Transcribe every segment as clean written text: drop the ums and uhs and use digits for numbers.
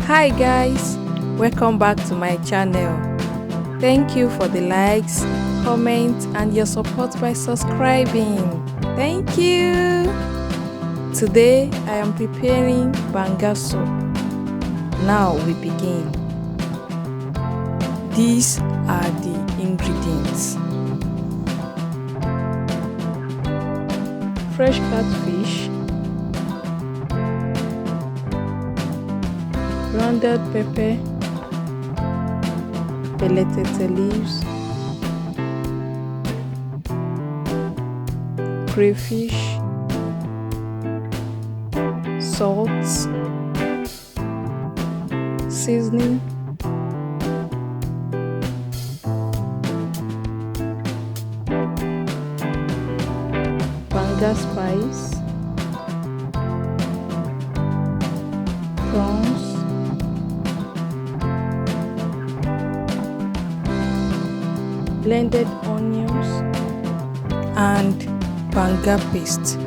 Hi guys, welcome back to my channel. Thank you for the likes, comments and your support by subscribing. Thank you. Today I am preparing Banga Soup. Now we begin. These are the ingredients: fresh catfish, grounded pepper, beletete leaves, crayfish, salt, seasoning, banga spice, prawns, blended onions and banga paste.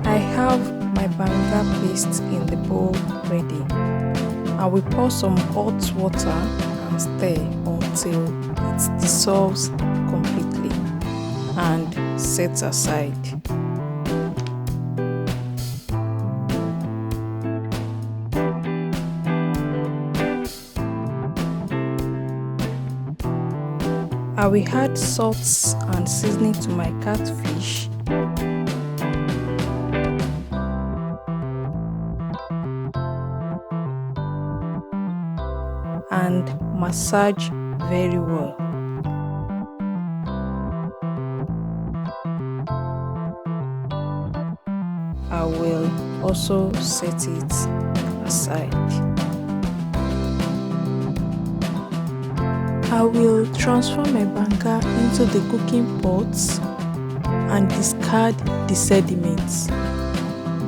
I have my banga paste in the bowl ready. I will pour some hot water and stir until it dissolves completely and set aside. I will add salts and seasoning to my catfish and massage very well. I will also set it aside. I will transfer my banga into the cooking pots and discard the sediments.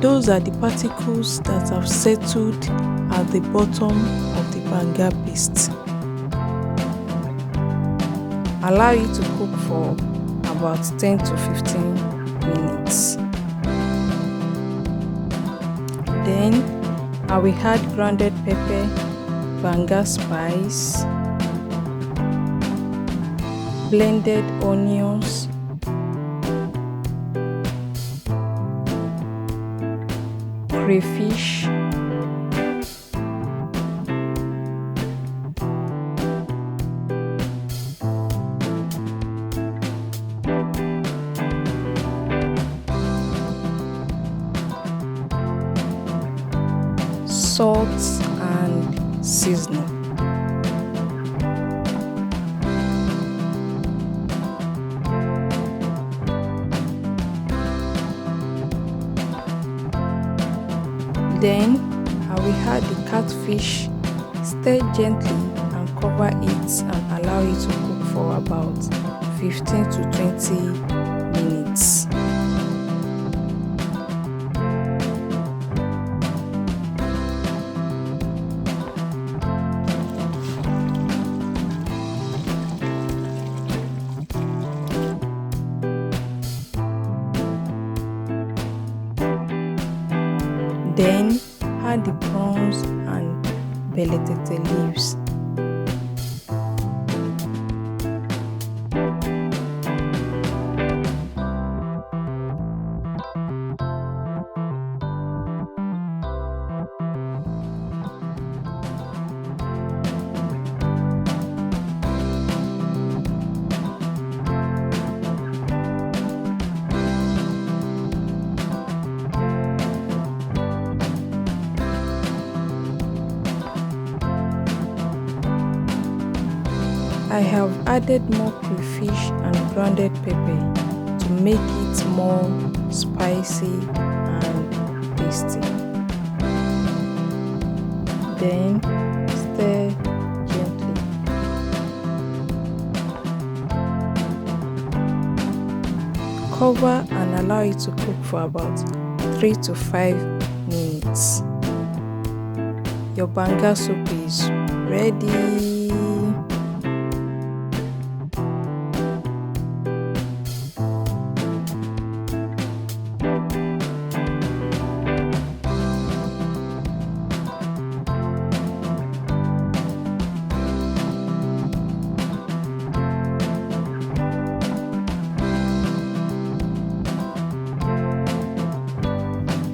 Those are the particles that have settled at the bottom of the banga paste. Allow it to cook for about 10 to 15 minutes. Then I will add grounded pepper, banga spice, blended onions, crayfish, salt and seasoning. Then I will add the catfish, stir gently and cover it and allow it to cook for about 15 to 20 minutes. Then add the prawns and beletete leaves. I have added more crayfish and grounded pepper to make it more spicy and tasty. Then stir gently. Cover and allow it to cook for about 3 to 5 minutes. Your banga soup is ready.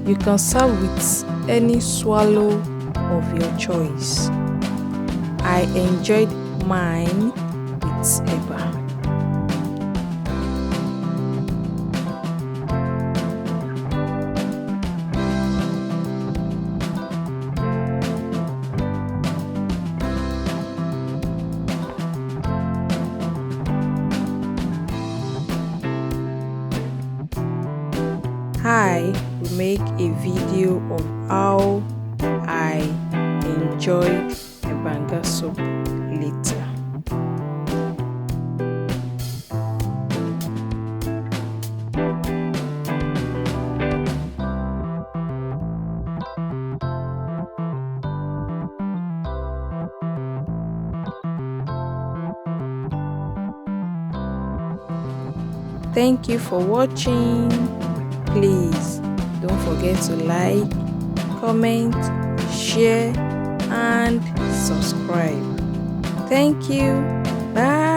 You can serve with any swallow of your choice. I enjoyed mine with eba. I will make a video of how I enjoyed a banga soup later. Thank you for watching. Please don't forget to like, comment, share and subscribe. Thank you. Bye.